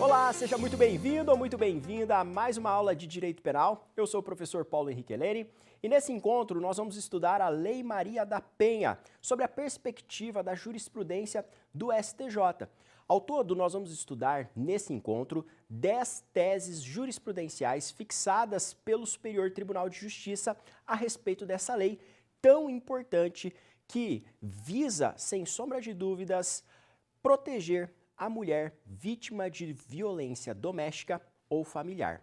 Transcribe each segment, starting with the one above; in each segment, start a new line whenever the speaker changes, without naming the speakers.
Olá, seja muito bem-vindo ou muito bem-vinda a mais uma aula de Direito Penal. Eu sou o professor Paulo Henrique Helene e nesse encontro nós vamos estudar a Lei Maria da Penha, sobre a perspectiva da jurisprudência do STJ. Ao todo, nós vamos estudar nesse encontro 10 teses jurisprudenciais fixadas pelo Superior Tribunal de Justiça a respeito dessa lei tão importante que visa, sem sombra de dúvidas, proteger a mulher vítima de violência doméstica ou familiar.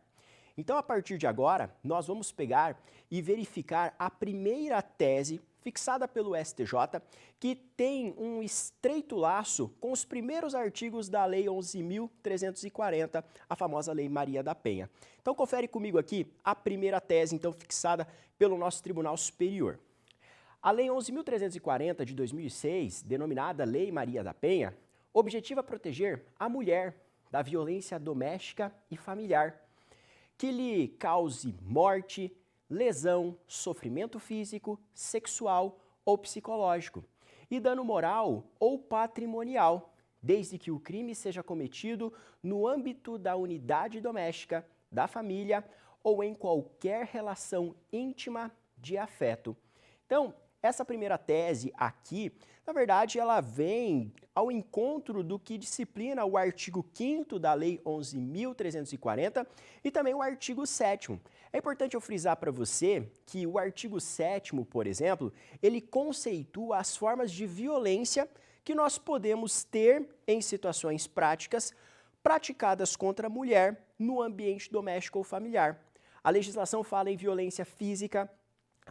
Então, a partir de agora, nós vamos pegar e verificar a primeira tese fixada pelo STJ, que tem um estreito laço com os primeiros artigos da Lei 11.340, a famosa Lei Maria da Penha. Então, confere comigo aqui a primeira tese, então, fixada pelo nosso Tribunal Superior. A Lei 11.340 de 2006, denominada Lei Maria da Penha, objetiva proteger a mulher da violência doméstica e familiar, que lhe cause morte, lesão, sofrimento físico, sexual ou psicológico, e dano moral ou patrimonial, desde que o crime seja cometido no âmbito da unidade doméstica, da família ou em qualquer relação íntima de afeto. Então, essa primeira tese aqui, na verdade, ela vem ao encontro do que disciplina o artigo 5º da Lei 11.340 e também o artigo 7º. É importante eu frisar para você que o artigo 7º, por exemplo, ele conceitua as formas de violência que nós podemos ter em situações práticas praticadas contra a mulher no ambiente doméstico ou familiar. A legislação fala em violência física,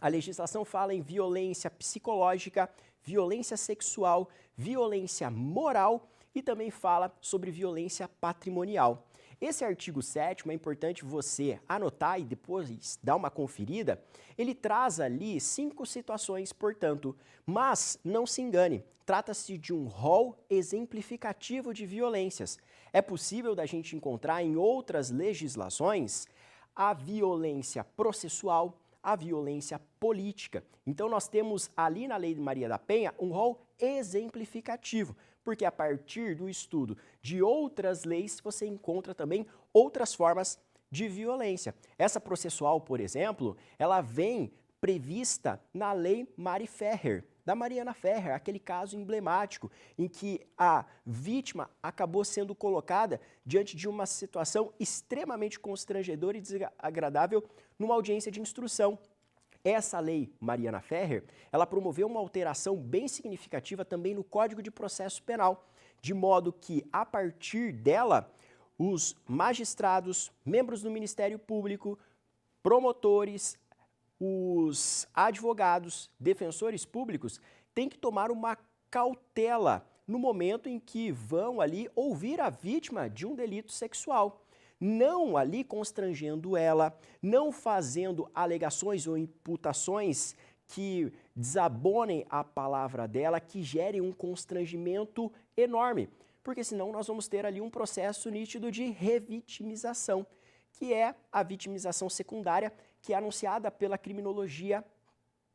a legislação fala em violência psicológica, violência sexual, violência moral e também fala sobre violência patrimonial. Esse artigo 7º é importante você anotar e depois dar uma conferida. Ele traz ali 5 situações, portanto, mas não se engane, trata-se de um rol exemplificativo de violências. É possível da gente encontrar em outras legislações a violência processual, a violência política. Então, nós temos ali na Lei Maria da Penha um rol exemplificativo, porque a partir do estudo de outras leis você encontra também outras formas de violência. Essa processual, por exemplo, ela vem prevista na Lei Mari Ferrer, da Mariana Ferrer, aquele caso emblemático em que a vítima acabou sendo colocada diante de uma situação extremamente constrangedora e desagradável numa audiência de instrução. Essa lei Mariana Ferrer, ela promoveu uma alteração bem significativa também no Código de Processo Penal, de modo que, a partir dela, os magistrados, membros do Ministério Público, promotores, os advogados, defensores públicos têm que tomar uma cautela no momento em que vão ali ouvir a vítima de um delito sexual. Não ali constrangendo ela, não fazendo alegações ou imputações que desabonem a palavra dela, que gerem um constrangimento enorme, porque senão nós vamos ter ali um processo nítido de revitimização, que é a vitimização secundária, que é anunciada pela criminologia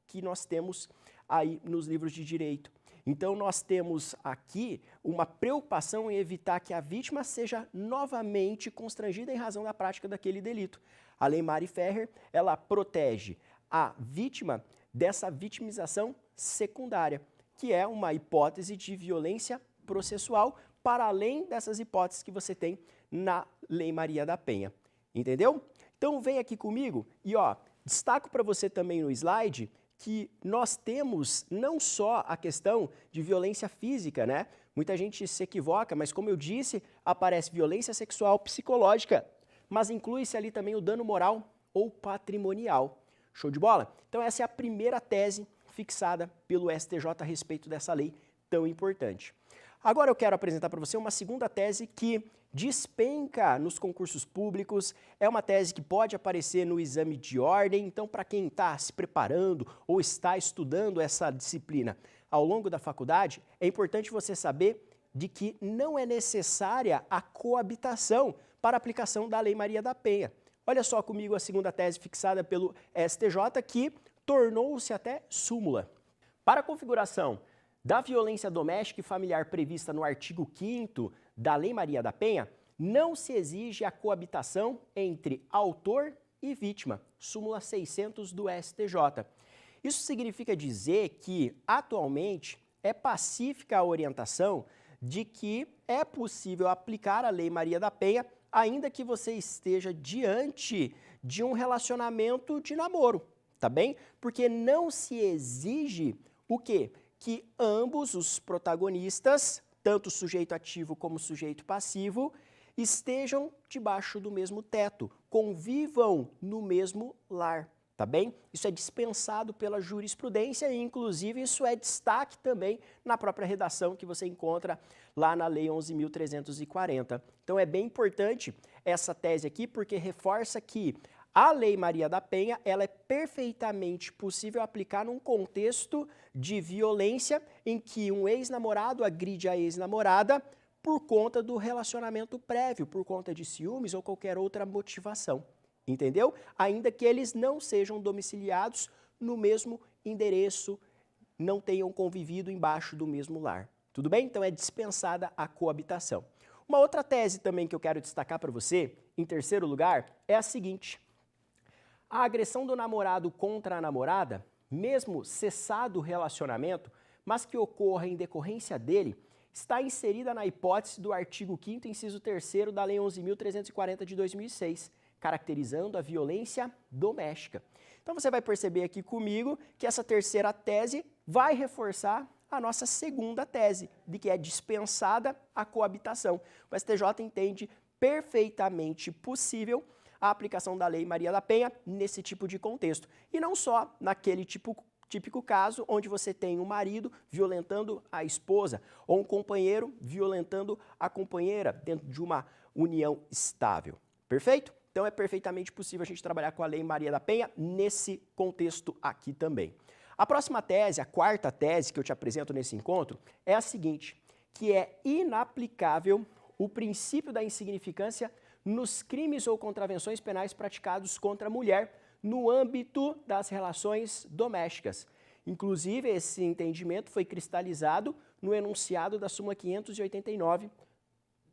que nós temos aí nos livros de direito. Então, nós temos aqui uma preocupação em evitar que a vítima seja novamente constrangida em razão da prática daquele delito. A Lei Mari Ferrer, ela protege a vítima dessa vitimização secundária, que é uma hipótese de violência processual, para além dessas hipóteses que você tem na Lei Maria da Penha. Entendeu? Então, vem aqui comigo e, destaco para você também no slide que nós temos não só a questão de violência física, né? Muita gente se equivoca, mas como eu disse, aparece violência sexual, psicológica, mas inclui-se ali também o dano moral ou patrimonial. Show de bola? Então essa é a primeira tese fixada pelo STJ a respeito dessa lei tão importante. Agora eu quero apresentar para você uma segunda tese que despenca nos concursos públicos, é uma tese que pode aparecer no exame de ordem, então para quem está se preparando ou está estudando essa disciplina ao longo da faculdade, é importante você saber de que não é necessária a coabitação para a aplicação da Lei Maria da Penha. Olha só comigo a segunda tese fixada pelo STJ, que tornou-se até súmula. Para a configuração da violência doméstica e familiar prevista no artigo 5º da Lei Maria da Penha, não se exige a coabitação entre autor e vítima, súmula 600 do STJ. Isso significa dizer que, atualmente, é pacífica a orientação de que é possível aplicar a Lei Maria da Penha, ainda que você esteja diante de um relacionamento de namoro, tá bem? Porque não se exige o quê? Que ambos os protagonistas, tanto o sujeito ativo como o sujeito passivo, estejam debaixo do mesmo teto, convivam no mesmo lar, tá bem? Isso é dispensado pela jurisprudência e, inclusive, isso é destaque também na própria redação que você encontra lá na Lei 11.340. Então, é bem importante essa tese aqui, porque reforça que a Lei Maria da Penha, ela é perfeitamente possível aplicar num contexto de violência em que um ex-namorado agride a ex-namorada por conta do relacionamento prévio, por conta de ciúmes ou qualquer outra motivação, entendeu? Ainda que eles não sejam domiciliados no mesmo endereço, não tenham convivido embaixo do mesmo lar. Tudo bem? Então é dispensada a coabitação. Uma outra tese também que eu quero destacar para você, em terceiro lugar, é a seguinte: a agressão do namorado contra a namorada, mesmo cessado o relacionamento, mas que ocorra em decorrência dele, está inserida na hipótese do artigo 5º, inciso 3º da Lei 11.340 de 2006, caracterizando a violência doméstica. Então você vai perceber aqui comigo que essa terceira tese vai reforçar a nossa segunda tese, de que é dispensada a coabitação. O STJ entende perfeitamente possível a aplicação da Lei Maria da Penha nesse tipo de contexto. E não só naquele típico caso onde você tem um marido violentando a esposa ou um companheiro violentando a companheira dentro de uma união estável. Perfeito? Então é perfeitamente possível a gente trabalhar com a Lei Maria da Penha nesse contexto aqui também. A próxima tese, a quarta tese que eu te apresento nesse encontro, é a seguinte, que é inaplicável o princípio da insignificância nos crimes ou contravenções penais praticados contra a mulher no âmbito das relações domésticas. Inclusive, esse entendimento foi cristalizado no enunciado da súmula 589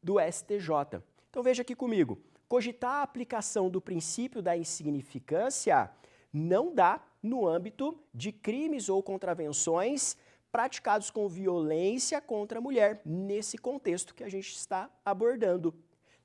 do STJ. Então veja aqui comigo, cogitar a aplicação do princípio da insignificância não dá no âmbito de crimes ou contravenções praticados com violência contra a mulher, nesse contexto que a gente está abordando.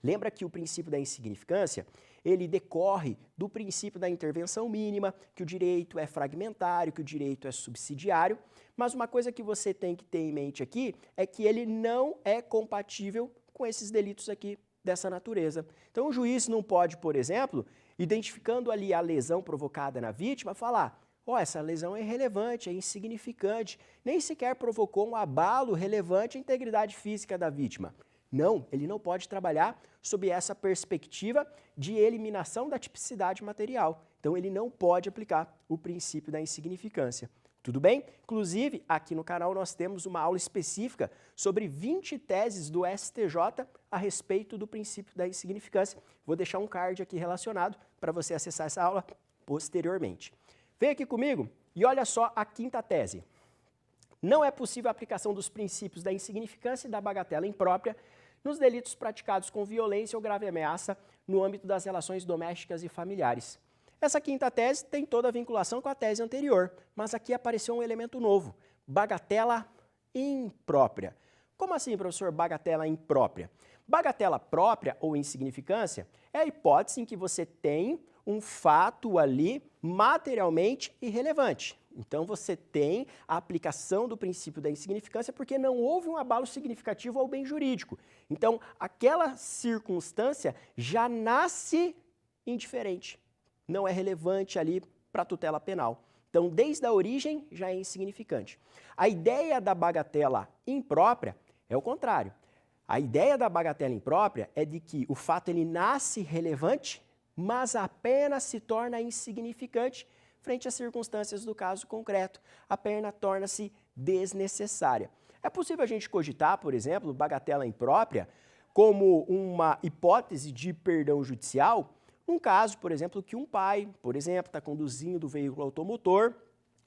Lembra que o princípio da insignificância, ele decorre do princípio da intervenção mínima, que o direito é fragmentário, que o direito é subsidiário, mas uma coisa que você tem que ter em mente aqui é que ele não é compatível com esses delitos aqui dessa natureza. Então o juiz não pode, por exemplo, identificando ali a lesão provocada na vítima, falar: ó, essa lesão é irrelevante, é insignificante, nem sequer provocou um abalo relevante à integridade física da vítima. Não, ele não pode trabalhar sob essa perspectiva de eliminação da tipicidade material. Então ele não pode aplicar o princípio da insignificância. Tudo bem? Inclusive, aqui no canal nós temos uma aula específica sobre 20 teses do STJ a respeito do princípio da insignificância. Vou deixar um card aqui relacionado para você acessar essa aula posteriormente. Vem aqui comigo e olha só a quinta tese. Não é possível a aplicação dos princípios da insignificância e da bagatela imprópria nos delitos praticados com violência ou grave ameaça no âmbito das relações domésticas e familiares. Essa quinta tese tem toda a vinculação com a tese anterior, mas aqui apareceu um elemento novo, bagatela imprópria. Como assim, professor, bagatela imprópria? Bagatela própria ou insignificância é a hipótese em que você tem um fato ali materialmente irrelevante. Então você tem a aplicação do princípio da insignificância porque não houve um abalo significativo ao bem jurídico. Então aquela circunstância já nasce indiferente, não é relevante ali para a tutela penal. Então desde a origem já é insignificante. A ideia da bagatela imprópria é o contrário. A ideia da bagatela imprópria é de que o fato ele nasce relevante, mas apenas se torna insignificante frente às circunstâncias do caso concreto. A pena torna-se desnecessária. É possível a gente cogitar, por exemplo, bagatela imprópria como uma hipótese de perdão judicial, num caso, por exemplo, que um pai, por exemplo, está conduzindo o veículo automotor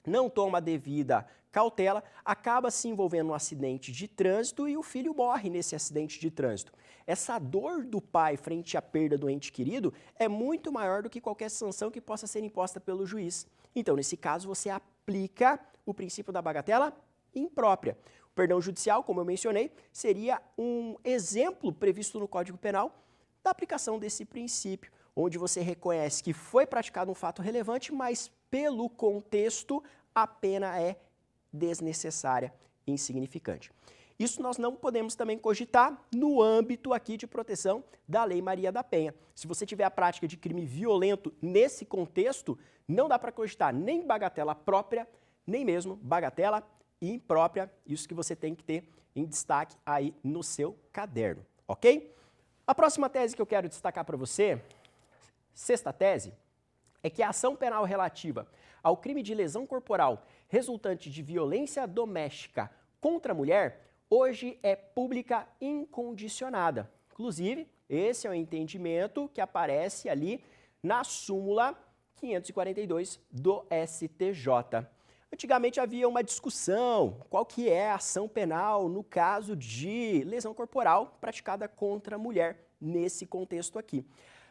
não toma a devida cautela, acaba se envolvendo num acidente de trânsito e o filho morre nesse acidente de trânsito. Essa dor do pai frente à perda do ente querido é muito maior do que qualquer sanção que possa ser imposta pelo juiz. Então, nesse caso, você aplica o princípio da bagatela imprópria. O perdão judicial, como eu mencionei, seria um exemplo previsto no Código Penal da aplicação desse princípio, onde você reconhece que foi praticado um fato relevante, mas pelo contexto a pena é desnecessária e insignificante. Isso nós não podemos também cogitar no âmbito aqui de proteção da Lei Maria da Penha. Se você tiver a prática de crime violento nesse contexto, não dá para cogitar nem bagatela própria, nem mesmo bagatela imprópria. Isso que você tem que ter em destaque aí no seu caderno, ok? A próxima tese que eu quero destacar para você, sexta tese, é que a ação penal relativa ao crime de lesão corporal resultante de violência doméstica contra a mulher hoje é pública incondicionada. Inclusive, esse é o entendimento que aparece ali na súmula 542 do STJ. Antigamente havia uma discussão, qual que é a ação penal no caso de lesão corporal praticada contra a mulher nesse contexto aqui.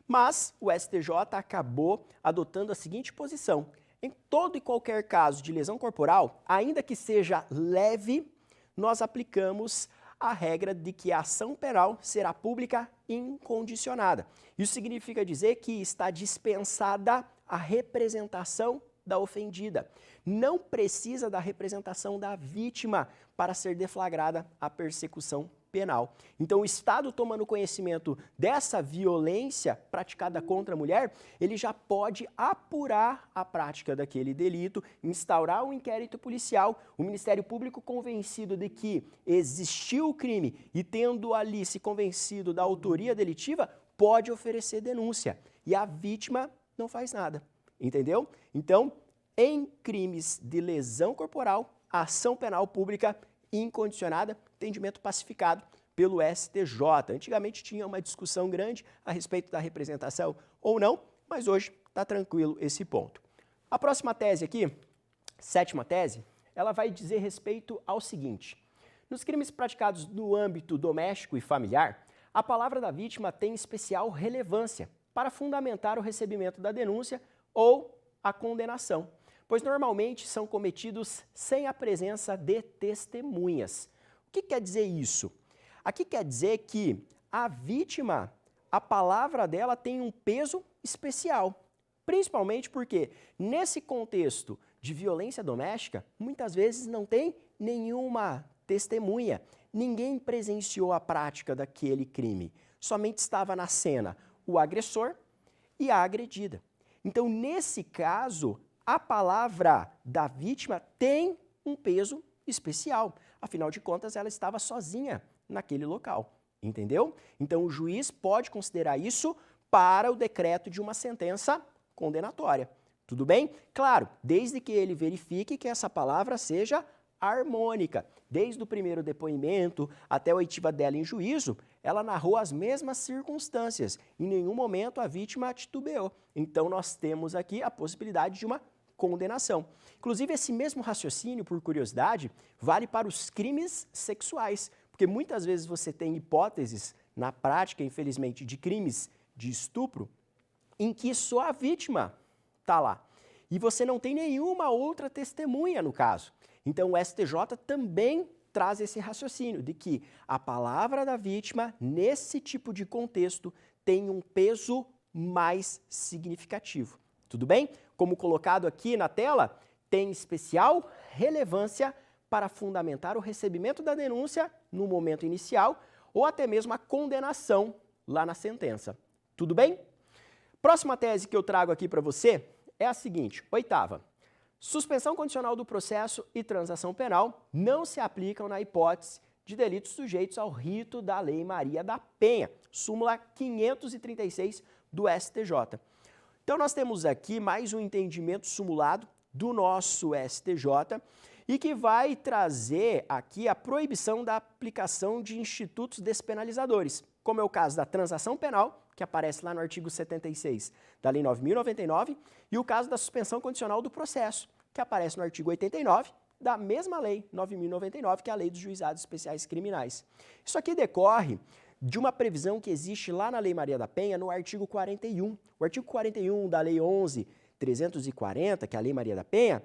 Mas o STJ acabou adotando a seguinte posição: em todo e qualquer caso de lesão corporal, ainda que seja leve, nós aplicamos a regra de que a ação penal será pública incondicionada. Isso significa dizer que está dispensada a representação da ofendida. Não precisa da representação da vítima para ser deflagrada a persecução penal. Então, o Estado, tomando conhecimento dessa violência praticada contra a mulher, ele já pode apurar a prática daquele delito, instaurar um inquérito policial, o Ministério Público, convencido de que existiu o crime e tendo ali se convencido da autoria delitiva, pode oferecer denúncia. E a vítima não faz nada, entendeu? Então, em crimes de lesão corporal, a ação penal pública incondicionada, entendimento pacificado pelo STJ. Antigamente tinha uma discussão grande a respeito da representação ou não, mas hoje está tranquilo esse ponto. A próxima tese aqui, sétima tese, ela vai dizer respeito ao seguinte: nos crimes praticados no âmbito doméstico e familiar, a palavra da vítima tem especial relevância para fundamentar o recebimento da denúncia ou a condenação, pois normalmente são cometidos sem a presença de testemunhas. O que quer dizer isso? Aqui quer dizer que a vítima, a palavra dela tem um peso especial, principalmente porque nesse contexto de violência doméstica, muitas vezes não tem nenhuma testemunha, ninguém presenciou a prática daquele crime, somente estava na cena o agressor e a agredida. Então, nesse caso, a palavra da vítima tem um peso especial. Afinal de contas, ela estava sozinha naquele local, entendeu? Então, o juiz pode considerar isso para o decreto de uma sentença condenatória. Tudo bem? Claro, desde que ele verifique que essa palavra seja harmônica. Desde o primeiro depoimento até a oitiva dela em juízo, ela narrou as mesmas circunstâncias. Em nenhum momento a vítima titubeou. Então, nós temos aqui a possibilidade de uma condenação. Inclusive, esse mesmo raciocínio, por curiosidade, vale para os crimes sexuais, porque muitas vezes você tem hipóteses na prática, infelizmente, de crimes de estupro, em que só a vítima está lá. E você não tem nenhuma outra testemunha no caso. Então, o STJ também traz esse raciocínio de que a palavra da vítima, nesse tipo de contexto, tem um peso mais significativo. Tudo bem? Como colocado aqui na tela, tem especial relevância para fundamentar o recebimento da denúncia no momento inicial ou até mesmo a condenação lá na sentença. Tudo bem? Próxima tese que eu trago aqui para você é a seguinte, oitava. Suspensão condicional do processo e transação penal não se aplicam na hipótese de delitos sujeitos ao rito da Lei Maria da Penha, súmula 536 do STJ. Então, nós temos aqui mais um entendimento sumulado do nosso STJ e que vai trazer aqui a proibição da aplicação de institutos despenalizadores, como é o caso da transação penal, que aparece lá no artigo 76 da Lei 9.099, e o caso da suspensão condicional do processo, que aparece no artigo 89 da mesma lei 9.099, que é a Lei dos Juizados Especiais Criminais. Isso aqui decorre de uma previsão que existe lá na Lei Maria da Penha, no artigo 41. O artigo 41 da Lei 11.340, que é a Lei Maria da Penha,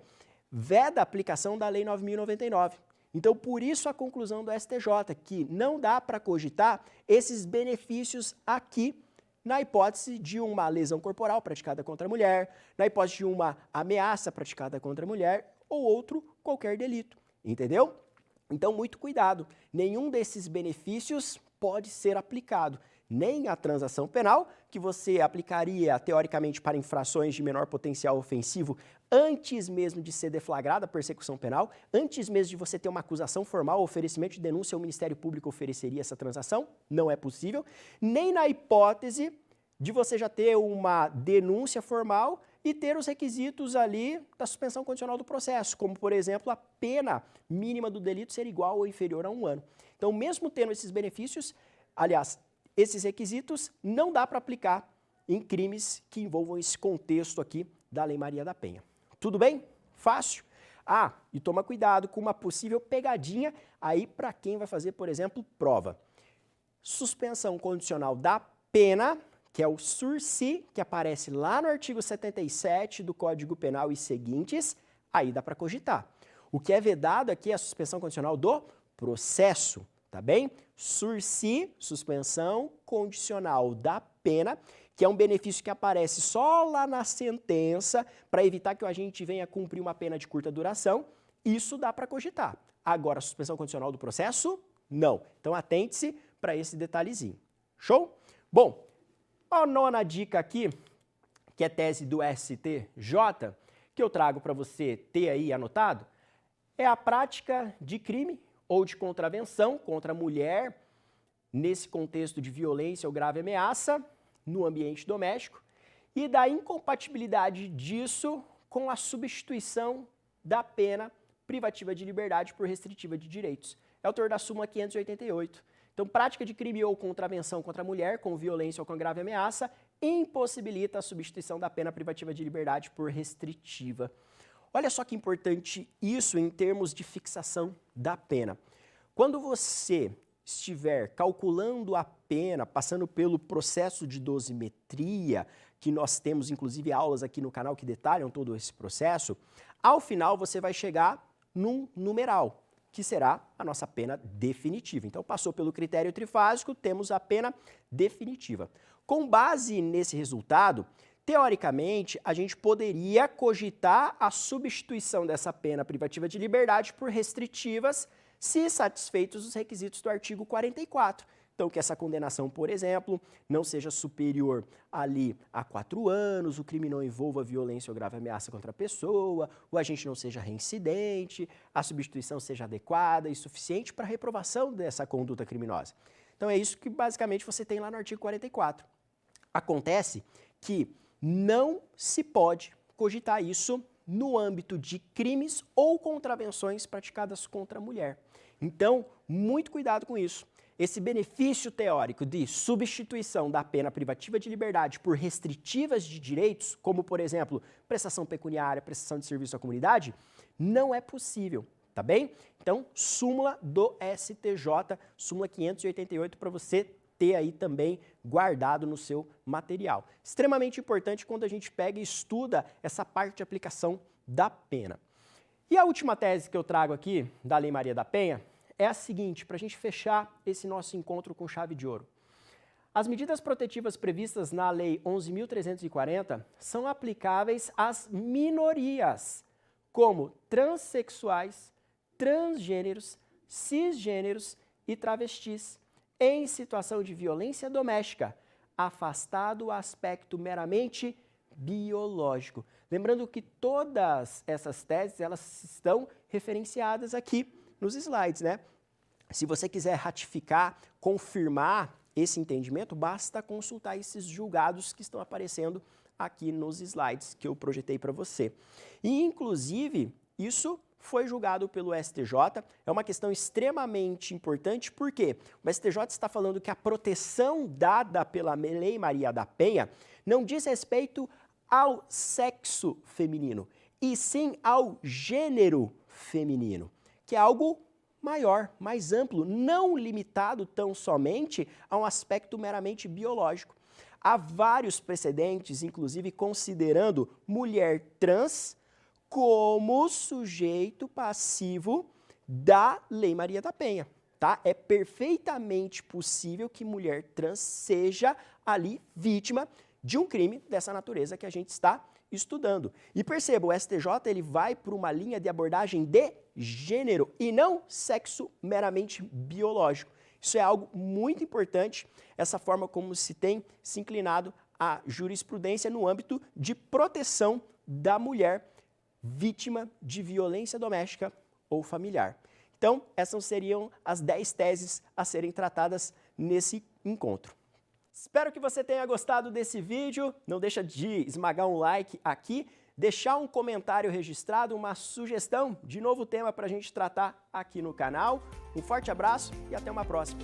veda a aplicação da Lei 9.099. Então, por isso a conclusão do STJ, que não dá para cogitar esses benefícios aqui, na hipótese de uma lesão corporal praticada contra a mulher, na hipótese de uma ameaça praticada contra a mulher ou outro qualquer delito, entendeu? Então, muito cuidado, nenhum desses benefícios pode ser aplicado, nem a transação penal, que você aplicaria teoricamente para infrações de menor potencial ofensivo antes mesmo de ser deflagrada a persecução penal, antes mesmo de você ter uma acusação formal, oferecimento de denúncia, o Ministério Público ofereceria essa transação, não é possível, nem na hipótese de você já ter uma denúncia formal e ter os requisitos ali da suspensão condicional do processo, como, por exemplo, a pena mínima do delito ser igual ou inferior a 1 ano. Então, mesmo tendo esses benefícios, aliás, esses requisitos, não dá para aplicar em crimes que envolvam esse contexto aqui da Lei Maria da Penha. Tudo bem? Fácil? Ah, e toma cuidado com uma possível pegadinha aí para quem vai fazer, por exemplo, prova. Suspensão condicional da pena, que é o sursi, que aparece lá no artigo 77 do Código Penal e seguintes, aí dá para cogitar. O que é vedado aqui é a suspensão condicional do processo, tá bem? Sursi, suspensão condicional da pena, que é um benefício que aparece só lá na sentença para evitar que o agente venha cumprir uma pena de curta duração, isso dá para cogitar. Agora, a suspensão condicional do processo, não. Então, atente-se para esse detalhezinho. Show? Bom, a nona dica aqui, que é tese do STJ, que eu trago para você ter aí anotado, é a prática de crime ou de contravenção contra a mulher nesse contexto de violência ou grave ameaça no ambiente doméstico e da incompatibilidade disso com a substituição da pena privativa de liberdade por restritiva de direitos. É o autor da súmula 588. Então, prática de crime ou contravenção contra a mulher com violência ou com grave ameaça impossibilita a substituição da pena privativa de liberdade por restritiva. Olha só que importante isso em termos de fixação da pena. Quando você estiver calculando a pena, passando pelo processo de dosimetria, que nós temos inclusive aulas aqui no canal que detalham todo esse processo, ao final você vai chegar num numeral, que será a nossa pena definitiva. Então, passou pelo critério trifásico, temos a pena definitiva. Com base nesse resultado, teoricamente, a gente poderia cogitar a substituição dessa pena privativa de liberdade por restritivas, se satisfeitos os requisitos do artigo 44. Então, que essa condenação, por exemplo, não seja superior ali a 4 anos, o crime não envolva violência ou grave ameaça contra a pessoa, o agente não seja reincidente, a substituição seja adequada e suficiente para a reprovação dessa conduta criminosa. Então, é isso que basicamente você tem lá no artigo 44. Acontece que não se pode cogitar isso no âmbito de crimes ou contravenções praticadas contra a mulher. Então, muito cuidado com isso. Esse benefício teórico de substituição da pena privativa de liberdade por restritivas de direitos, como, por exemplo, prestação pecuniária, prestação de serviço à comunidade, não é possível, tá bem? Então, súmula do STJ, súmula 588, para você ter aí também guardado no seu material. Extremamente importante quando a gente pega e estuda essa parte de aplicação da pena. E a última tese que eu trago aqui, da Lei Maria da Penha, é a seguinte, para a gente fechar esse nosso encontro com chave de ouro. As medidas protetivas previstas na Lei 11.340 são aplicáveis às minorias, como transexuais, transgêneros, cisgêneros e travestis, em situação de violência doméstica, afastado o aspecto meramente biológico. Lembrando que todas essas teses, elas estão referenciadas aqui nos slides, né? Se você quiser ratificar, confirmar esse entendimento, basta consultar esses julgados que estão aparecendo aqui nos slides que eu projetei para você. E, inclusive, isso foi julgado pelo STJ, é uma questão extremamente importante, porque o STJ está falando que a proteção dada pela Lei Maria da Penha não diz respeito ao sexo feminino. e sim ao gênero feminino, que é algo maior, mais amplo, não limitado tão somente a um aspecto meramente biológico. Há vários precedentes, inclusive considerando mulher trans como sujeito passivo da Lei Maria da Penha, tá? É perfeitamente possível que mulher trans seja ali vítima de um crime dessa natureza que a gente está estudando. E perceba, o STJ ele vai por uma linha de abordagem de gênero e não sexo meramente biológico. Isso é algo muito importante, essa forma como se tem se inclinado a jurisprudência no âmbito de proteção da mulher vítima de violência doméstica ou familiar. Então, essas seriam as 10 teses a serem tratadas nesse encontro. Espero que você tenha gostado desse vídeo. Não deixa de esmagar um like aqui, deixar um comentário registrado, uma sugestão de novo tema para a gente tratar aqui no canal. Um forte abraço e até uma próxima.